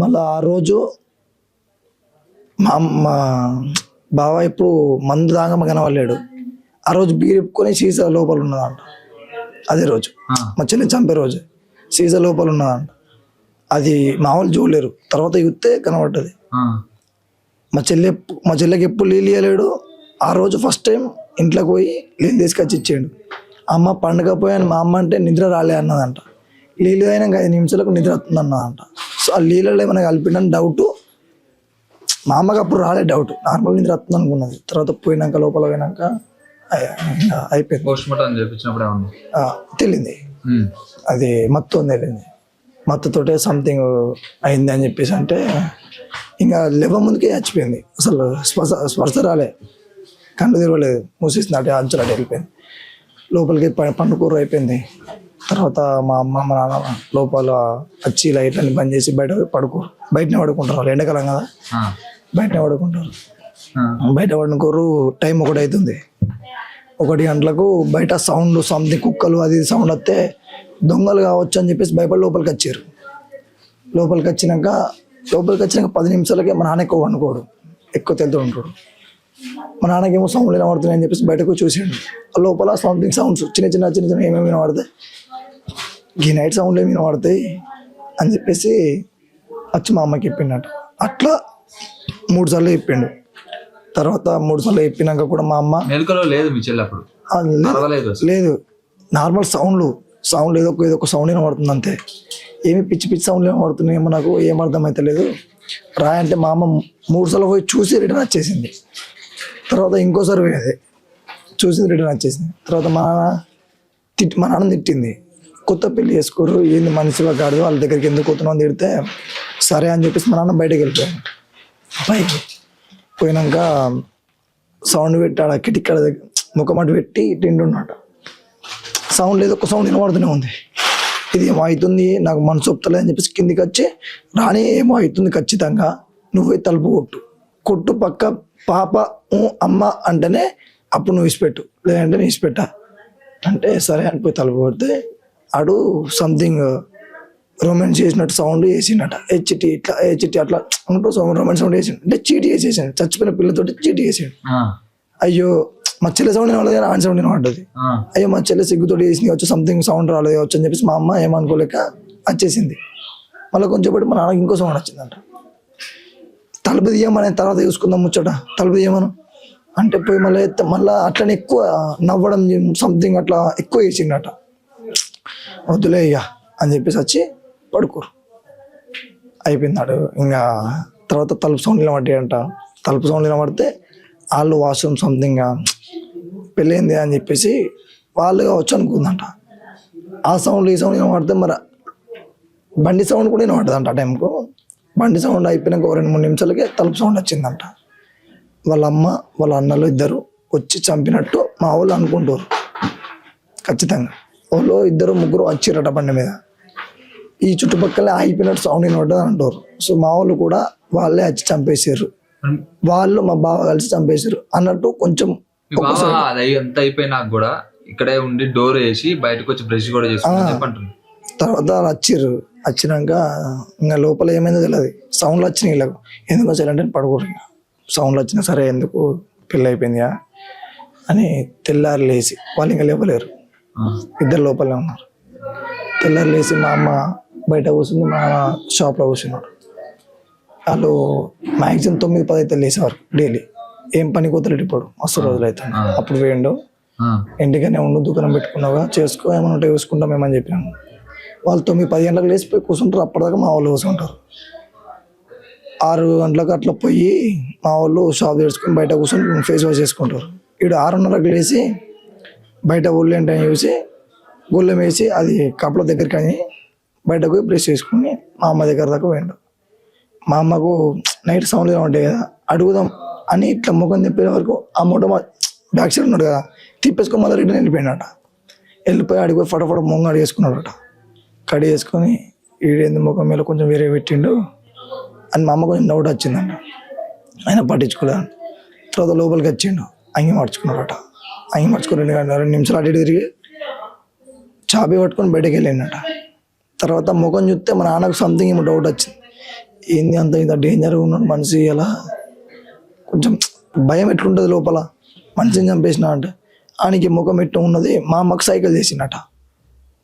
మళ్ళీ ఆ రోజు మా బావ ఇప్పుడు మందు దాగమ్మ కనవలేడు. ఆ రోజు బీరుపుకొని సీసా లోపల ఉన్నదంట. అదే రోజు మా చెల్లి చంపే రోజు సీసా లోపల ఉన్నదంట. అది మామూలు చూడలేరు. తర్వాత చూస్తే కనబడ్డది. మా చెల్లెకి ఎప్పుడు నీళ్ళు ఇవ్వలేడు. ఆ రోజు ఫస్ట్ టైం ఇంట్లోకి పోయి నీళ్ళు తీసుకొచ్చి ఇచ్చాడు. అమ్మ పండుగ పోయాను మా అమ్మ అంటే నిద్ర రాలే అన్నదంట. నీళ్ళు అయినాక 5 నిమిషాలకు నిద్ర వస్తుంది అన్నదంట. సో ఆ నీళ్ళలో ఏమైనా కలిపిండని డౌట్. మా అమ్మకి అప్పుడు రాలే డౌట్, నార్మల్ నిద్ర వస్తుంది అనుకున్నది. తర్వాత పోయినాక లోపల పోయినాక అయిపోయింది. పోస్ట్మార్టం చేయించినప్పుడు తెలియంది అది మత్తు ఉంది, తెలియంది మత్తుతోటే సంథింగ్ అయింది అని చెప్పేసి. అంటే ఇంకా ముందుకే చచ్చిపోయింది. అసలు స్పర్శ రాలే, కళ్ళు తిరగలేదు, మూసేసింది అటే అంచులు అటు వెళ్ళిపోయింది. లోపలికి పండుకూర అయిపోయింది. తర్వాత మా అమ్మ మా నాన్న లోపల వచ్చి లైట్లన్నీ బంద్ చేసి బయటనే పడుకుంటారు. వాళ్ళు ఎండాకాలం కదా, బయటనే పడుకుంటారు. బయట పడుకోరు. టైం 1 అవుతుంది. 1 గంటలకు బయట సౌండ్ సంథింగ్ కుక్కలు అది సౌండ్ వస్తే దొంగలు కావచ్చు అని చెప్పేసి భయపడి లోపలికి వచ్చారు. లోపలికి వచ్చినాక 10 నిమిషాలకే మా నాన్న ఎక్కువ వండుకోడు, ఎక్కువ తెలుతూ ఉంటాడు. మా నాన్నకేమో సౌండ్లు వినబడుతున్నాయి అని చెప్పేసి బయటకు చూసాడు. లోపల సంథింగ్ సౌండ్స్ చిన్న చిన్న ఏమేమి వినబడతాయి, ఈ నైట్ సౌండ్లు ఏమి వినబడతాయి అని చెప్పేసి వచ్చి మా అమ్మకి చెప్పిండట. అట్లా 3 సార్లు చెప్పిండు. తర్వాత 3 సార్లు చెప్పినాక కూడా మా అమ్మ లేదు, నార్మల్ సౌండ్ ఏదో ఒక సౌండ్ వినబడుతుంది అంతే. ఏమి పిచ్చి సౌండ్లు వినబడుతున్నాయేమో నాకు ఏం అర్థం అయితే లేదు. అంటే మా అమ్మ 3 సార్లు పోయి చూసి రిటర్న్ వచ్చేసింది. తర్వాత ఇంకోసారి పోయేది చూసి రిటర్న్ వచ్చేసింది. తర్వాత మా నాన్న తిట్టింది, కొత్త పెళ్లి చేసుకోరు ఏంది మనిషిగా కాదు, వాళ్ళ దగ్గరికి ఎందుకు పోతున్నావు అని తిడితే సరే అని చెప్పేసి మా నాన్న బయటకు వెళ్ళిపోయాను. పైకి పోయినాక సౌండ్ పెట్టాడు, కిటిక్కడ దగ్గర ముఖమటు పెట్టి తింటున్నాడు. సౌండ్ లేదు, ఒక సౌండ్ వినబడుతూనే ఉంది. ఇది ఏమో అవుతుంది నాకు మనసు ఒప్పుతలే అని చెప్పేసి కిందికి వచ్చి రాని ఏమో అవుతుంది ఖచ్చితంగా, నువ్వే తలుపు కొట్టు పక్క పాప అమ్మ అంటేనే అప్పుడు నువ్వు ఇసిపెట్టు, లేదంటే నేను ఇసిపెట్టా అంటే సరే అనిపోయి తలుపు కొడితే ఆడు సంథింగ్ రొమాన్స్ చేసినట్టు సౌండ్ వేసిండట. హెచ్టి అట్లా ఉంటూ రొమాన్స్ సౌండ్ వేసిండు. అంటే చీటీ వేసేసాడు, చచ్చిపోయిన పిల్లతోటి చీటీ వేసాడు. అయ్యో మా చెల్లె సౌండ్ వినవాలేదు కానీ ఆయన సౌండ్ వినబడ్డది. అయ్యో మా చెల్లె సిగ్గుతోటి వేసింది వచ్చి సంథింగ్ సౌండ్ రాలేదు వచ్చు అని చెప్పేసి మా అమ్మ ఏమనుకోలేక వచ్చేసింది. మళ్ళీ కొంచెం పడి మా నాన్నకి ఇంకో సౌండ్ వచ్చిందంట. తలుపు తీయమని తర్వాత చూసుకుందాం ముచ్చట, తలుపు తీయమను అంటే పోయి మళ్ళీ అట్లనే ఎక్కువ నవ్వడం సంథింగ్ అట్లా ఎక్కువ వేసిండట. వద్దులే అయ్యా అని చెప్పేసి వచ్చి పడుకోరు అయిపోయిందాడు. ఇంకా తర్వాత తలుపు సౌండ్ నిలబడ్డాయంట. తలుపు సౌండ్ నిలబడితే వాళ్ళు వాష్రూమ్ సంథింగ్ పెళ్ళైంది అని చెప్పేసి వాళ్ళుగా వచ్చి అనుకుందంట. ఆ సౌండ్ ఈ సౌండ్ వినబడితే మరి బండి సౌండ్ కూడా వినబడ్డదంట. ఆ టైంకు బండి సౌండ్ అయిపోయినాక 2-3 నిమిషాలకే తలుపు సౌండ్ వచ్చిందంట. వాళ్ళ అమ్మ వాళ్ళ అన్నలు ఇద్దరు వచ్చి చంపినట్టు మా వాళ్ళు అనుకుంటారు. ఖచ్చితంగా వాళ్ళు 2-3 వచ్చిరట బండి మీద. ఈ చుట్టుపక్కల అయిపోయినట్టు సౌండ్ వినబడ్డది అంటారు. సో మా వాళ్ళు కూడా వాళ్ళే వచ్చి చంపేసారు, వాళ్ళు మా బావ కలిసి చంపేశారు అన్నట్టు కొంచెం. ఎంత అయిపోయినాక కూడా ఇక్కడే ఉండి డోర్ వేసి బయటకు వచ్చి బ్రష్ కూడా చేసుకుంటారు. తర్వాత వచ్చినాక ఇంకా లోపల ఏమైందో తెలియదు. సౌండ్లు వచ్చినాయి వీళ్ళకు, ఎందుకు వచ్చారంటే పడుకోరు. సౌండ్లు వచ్చినా సరే ఎందుకు పెళ్ళి అయిపోయిందా అని తెల్లారు లేచి వాళ్ళు ఇంకా లేపలేరు, ఇద్దరు లోపలే ఉన్నారు. తెల్లారు లేచి మా అమ్మ బయట కూర్చుంది, మా నాన్న షాప్లో కూర్చున్నాడు. వాళ్ళు మ్యాక్సిమం 9-10 అయితే లేసేవారు డైలీ. ఏం పని కోతలేడు ఇప్పుడు, మస్తు రోజులు అవుతుంది. అప్పుడు వేయండు ఇంటికనే ఉండు, దుకాణం పెట్టుకున్నావుగా చేసుకో, ఏమైనా ఉంటే చూసుకుంటాం ఏమని చెప్పినాము. వాళ్ళు 9-10 గంటలకు లేచిపోయి కూర్చుంటారు. అప్పటిదాకా మా వాళ్ళు కూర్చుంటారు. 6 గంటలకు అట్లా పోయి మా వాళ్ళు షాప్ తెచ్చుకొని బయట కూర్చొని ఫేస్ వాష్ చేసుకుంటారు. వీడు 6:30కు లేచి బయట ఒళ్ళు ఏంటని చూసి గొల్లెం వేసి అది కప్పుల దగ్గరికి అని బయటకు పోయి బ్రష్ చేసుకుని మా అమ్మ దగ్గర దాకా పోయిండు. మా అమ్మకు నైట్ సౌండ్లు ఉంటాయి కదా, అడుగుదాం అని ఇట్లా ముఖం తిప్పే వరకు ఆ మూట బ్యాక్ సైడ్ ఉన్నాడు కదా తిప్పేసుకొని మళ్ళీ రిటర్న్ వెళ్ళిపోయినట. వెళ్ళిపోయి అడిగిపోయి ఫటాఫట మొంగ అడిగేసుకున్నాడట. కడి వేసుకొని ఈడేంది ముఖం మీద కొంచెం వేరే పెట్టిండు అని మా అమ్మ కొంచెం డౌట్ వచ్చిందంట. ఆయన పట్టించుకోలేదు. తర్వాత లోపలికి వచ్చిండు, అంగి మార్చుకున్నాడట. అంగి మార్చుకొని 2 నిమిషాలు అటు తిరిగి చాబీ పట్టుకొని బయటకు వెళ్ళిండట. తర్వాత ముఖం చూస్తే మా నాన్నకు సంథింగ్ ఏమో డౌట్ వచ్చింది. ఏంది అంత ఇంత డేంజర్ ఉన్నాడు మనిషి, అలా కొంచెం భయం ఎట్లుంటుంది లోపల, మనిషిని చంపేసిన అంటే. ఆయనకి ముఖం ఎట్లా ఉన్నది, మా అమ్మకి సైకిల్ చేసిండట,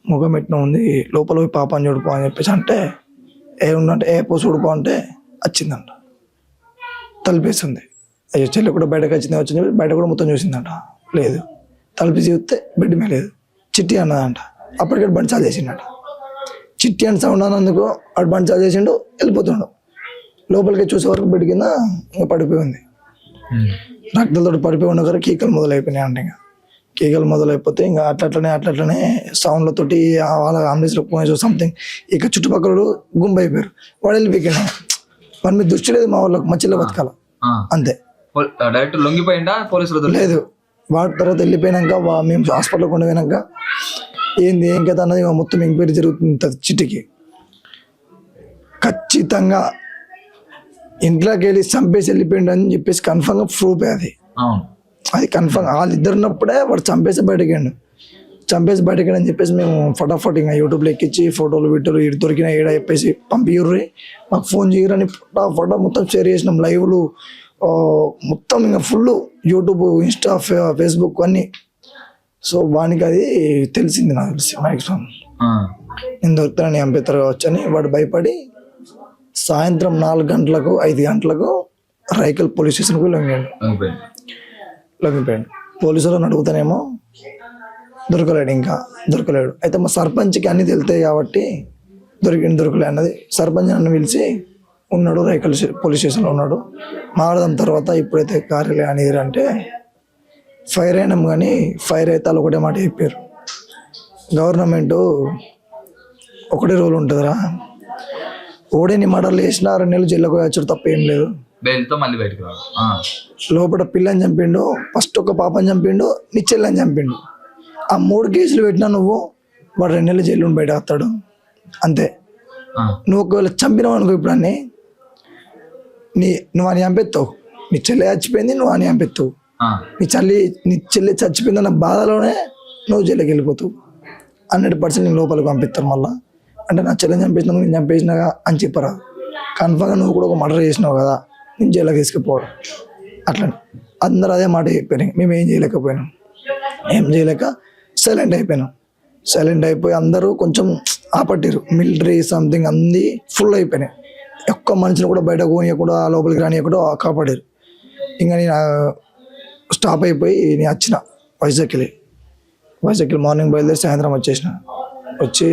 ముఖం ఎట్లా ఉంది, లోపల పోయి పాపని చూడుపో అని చెప్పేసి అంటే ఏ ఉన్నట్టే ఏ పో చూడుపో అంటే వచ్చిందంట, తలిపేస్తుంది. అయ్యో చెల్లి కూడా బయటకు వచ్చింది బయట కూడా మొత్తం చూసిందంట, లేదు. తలుపు చూస్తే బెడ్ మీద లేదు. చిట్టి అన్నదంట, అప్పటికే బండి చాలు చేసిండట. చిట్టి అని సౌండ్ అన్నందుకు అటు బండి చాలు చేసిండు, వెళ్ళిపోతున్నాడు. లోపలికి చూసే వరకు బెడ్ కింద ఇంకా పడిపోయి ఉంది, రక్తంతో పడిపోయి ఉన్న కదా కీకలు మొదలైపోయినాయి అంటే. ఇంకా కీకలు మొదలైపోతే ఇంకా అట్లనే సౌండ్లతోటి వాళ్ళ అంబులెన్స్లో పోయి సంథింగ్ ఇక చుట్టుపక్కల గుంపు అయిపోయారు. వాడు వెళ్ళిపోయాడు, వాడి మీద దృష్టి లేదు మా వాళ్ళకి, మచ్చిలో బతకాల అంతే. డైరెక్ట్ లొంగిపోయిందా పోలీసులు? లేదు. వాటి తర్వాత వెళ్ళిపోయినాక మేము హాస్పిటల్కి ఉండిపోయినాక ఏంది ఏం కదా అన్నది మొత్తం ఎంక్వైరీ జరుగుతుంది. చిట్టికి ఖచ్చితంగా ఇంట్లోకి వెళ్ళి చంపేసి వెళ్ళిపోయిండు అని చెప్పేసి కన్ఫర్మ్గా ప్రూఫ్ అది కన్ఫర్మ్. వాళ్ళిద్దరు ఉన్నప్పుడే వాడు చంపేసి బయటకి అని చెప్పేసి మేము ఫటాఫట్ ఇంకా యూట్యూబ్లో ఎక్కించి ఫోటోలు వీటోలు ఇటు దొరికిన ఏడా చెప్పేసి పంపిర్రి, మాకు ఫోన్ చేయరని ఫటాఫట మొత్తం షేర్ చేసినాం. లైవ్లు మొత్తం ఇంకా ఫుల్ యూట్యూబ్, ఇన్స్టా, ఫేస్బుక్ అన్నీ. సో వానికి అది తెలిసింది, నాకు తెలిసి మ్యాక్సిమం నేను దొరుకుతానని చంపేస్తారు కావచ్చు అని వాడు భయపడి సాయంత్రం 4 గంటలకు 5 గంటలకు రైకల్ పోలీస్ స్టేషన్కి లొంగిపోయాడు. పోలీసులను అడుగుతానేమో దొరకలేడు. అయితే మా సర్పంచ్కి అన్నీ తెలుతాయి కాబట్టి దొరకలే అన్నది. సర్పంచ్ నన్ను పిలిచి ఉన్నాడు, రైకల్ పోలీస్ స్టేషన్లో ఉన్నాడు, మారడం తర్వాత ఇప్పుడైతే కార్యాలయం అనేది అంటే ఫైర్ అయినాం. కానీ ఫైర్ అయితే వాళ్ళు ఒకటే మాట చెప్పారు, గవర్నమెంట్ ఒకటే రూల్ ఉంటుందిరా, ఓడేని మర్డర్లు చేసినా 2 నెలలు జైల్లోకి వచ్చాడు తప్ప ఏం లేదు. లోపల పిల్లని చంపిండు, ఫస్ట్ ఒక పాపని చంపిండు, నీ చెల్లని చంపిండు. ఆ 3 కేసులు పెట్టినా నువ్వు వాడు 2 నెలలు జైలు బయట వస్తాడు అంతే. నువ్వు ఒకవేళ చంపినావు అనుకో, ఇప్పుడు అన్నీ నువ్వు అని చంపెత్తావు, నీ చెల్లె చచ్చిపోయింది, నువ్వు అని చంపెత్తావు, నీ చెల్లి చచ్చిపోయిందన్న బాధలోనే నువ్వు జైలుకి వెళ్ళిపోతావు. 100% నేను లోపలికి పంపిస్తాను. మళ్ళీ అంటే నా చెల్లెని చంపేసినావు, నేను చంపేసినాగా అని చెప్పరా, కన్ఫర్మ్గా నువ్వు కూడా ఒక మర్డర్ చేసినావు కదా, నేను జైలుకి తీసుకుపోవడం అట్లా అందరూ అదే మాట చెప్పారు. మేము ఏం చేయలేక సైలెంట్ అయిపోయి అందరూ కొంచెం ఆపట్టిరు. మిలిటరీ సంథింగ్ అంది ఫుల్ అయిపోయినాయి. ఒక్క మనిషిని కూడా బయటకు పోనీయకుండా లోపలికి రానియకుండా కాపాడారు. ఇంకా నేను స్టాప్ అయిపోయి నేను వచ్చిన వైజాగ్కి మార్నింగ్ బయలుదేరి సాయంత్రం వచ్చి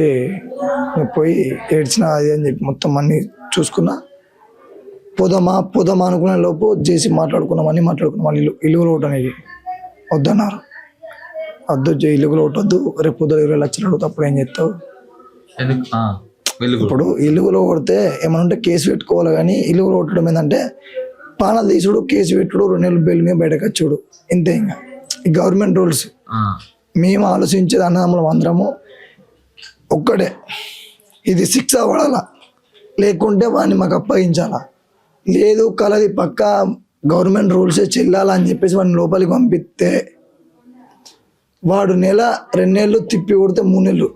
పోయి ఏడ్చిన అది అని చెప్పి మొత్తం అన్నీ చూసుకున్నా. పోదామా అనుకునే లోపు చేసి మాట్లాడుకున్నాం వాళ్ళు ఇల్లు ఒకటి అనేది వద్దన్నారు. ఇల్లు ఒకటి రేపు పొద్దున 20 లక్షలు అడుగుతా, అప్పుడు ఏం చేస్తావు? ఇప్పుడు ఇల్లుగులో కొడితే ఏమైనా ఉంటే కేసు పెట్టుకోవాలి, కానీ ఇల్లుగులో కొట్టడం ఏంటంటే పానాలు తీసుడు, కేసు పెట్టుడు, 2 నెలలు బెయిల్ మీద బయటకు వచ్చుడు, ఇంతే. ఇంకా ఈ గవర్నమెంట్ రూల్స్ మేము ఆలోచించేది అన్నదమ్ములం అందరము ఒక్కడే, ఇది శిక్ష పడాలా, లేకుంటే వాడిని మాకు అప్పగించాలా, లేదు కలది పక్క గవర్నమెంట్ రూల్సే చెల్లాలని చెప్పేసి వాడిని లోపలికి పంపిస్తే వాడు 1 నెల 2 నెలలు తిప్పి కొడితే 3 నెలలు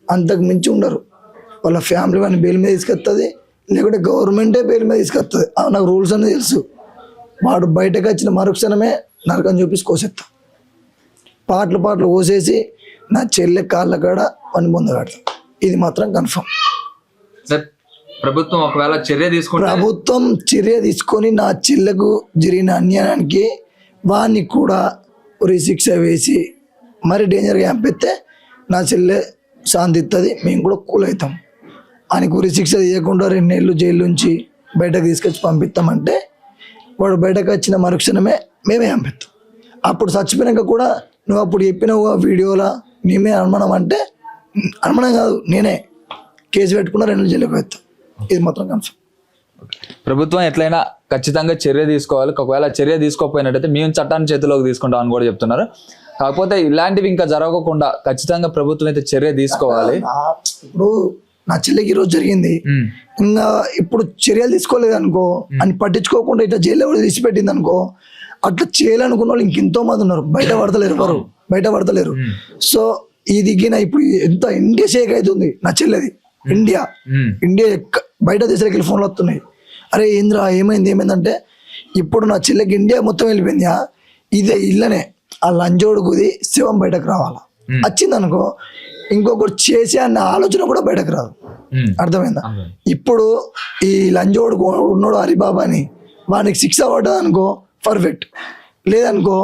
అంతకు మించి ఉండరు. వాళ్ళ ఫ్యామిలీ వాడిని బెయిల్ మీద తీసుకొస్తుంది, లేకుంటే గవర్నమెంటే బెయిల్ మీద తీసుకొస్తుంది. నాకు రూల్స్ అనేది తెలుసు. వాడు బయటకు వచ్చిన మరుక్షణమే నరకం చూపించి కోసేస్తా, పాటలు కోసేసి నా చెల్లె కాళ్ళ కాడ పని పొందగడతా. ఇది మాత్రం కన్ఫర్మ్. ప్రభుత్వం ఒకవేళ చర్య తీసుకొని నా చెల్లెకు జరిగిన అన్యాయానికి వాడిని కూడా ఉరి శిక్ష వేసి మరి డేంజర్గా చంపితే నా చెల్లె శాంతిస్తుంది, మేము కూడా కూల్ అవుతాం. ఆయనకు ఉరి శిక్ష తీయకుండా 2 నెలలు జైలు నుంచి బయటకు తీసుకొచ్చి పంపిస్తామంటే వాడు బయటకు వచ్చిన మరుక్షణమే మేమే చంపిస్తాం. అప్పుడు చచ్చిపోయినాక కూడా నువ్వు అప్పుడు చెప్పినావు వీడియోలో మేమే అనుమానం అంటే అనుమానం కాదు, నేనే కేసు పెట్టుకున్నా 2 నెలలు జైలుకి వెళ్తాం. ఇది మాత్రం కన్ఫర్మ్. ప్రభుత్వం ఎట్లయినా ఖచ్చితంగా చర్య తీసుకోవాలి. ఒకవేళ చర్య తీసుకోకపోయినట్టయితే మేము చట్టాన్ని చేతిలోకి తీసుకుంటాం అని కూడా చెప్తున్నారు. కాకపోతే ఇలాంటివి ఇంకా జరగకుండా ఖచ్చితంగా ప్రభుత్వం అయితే చర్య తీసుకోవాలి. ఇప్పుడు నా చెల్లికి ఈరోజు జరిగింది, ఇంకా ఇప్పుడు చర్యలు తీసుకోలేదు అనుకో, అని పట్టించుకోకుండా ఇట్లా జైల్లో కూడా తీసిపెట్టింది అనుకో, అట్లా చేయాలనుకున్న వాళ్ళు ఇంకెంతో మంది ఉన్నారు, బయట పడతలేరు. సో ఇది ఇప్పుడు ఎంత ఇండియా షేక్ అవుతుంది నా చెల్లెది. ఇండియా బయట దేశాలకు వెళ్ళి ఫోన్లు వస్తున్నాయి. అరే ఏంద్రా ఏమైందంటే ఇప్పుడు నా చెల్లెకి ఇండియా మొత్తం వెళ్ళిపోయింది, ఇదే ఇళ్ళనే ఆ లంజోడుకుది శివం బయటకు రావాలా, వచ్చింది అనుకో ఇంకొకటి చేసే అన్న ఆలోచన కూడా బయటకు రాదు. అర్థమైందా? ఇప్పుడు ఈ లంజోడు ఉన్నాడు హరిబాబా అని, వానికి శిక్ష పడ్డది అనుకో పర్ఫెక్ట్, లేదనుకో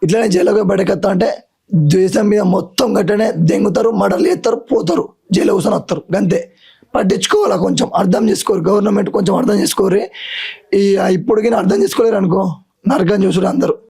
ఇట్లనే జైలుగా బయటకెత్తా అంటే దేశం మీద మొత్తం గట్టనే దెంగుతారు, మడలు ఎత్తారు, పోతారు, జైలు కూర్చొని వస్తారు. అంతే. పట్టించుకోవాలా, కొంచెం అర్థం చేసుకోరు గవర్నమెంట్, కొంచెం అర్థం చేసుకోరు. ఇప్పటికీ అర్థం చేసుకోలేరు అనుకో నరకం చూసుడు అందరూ.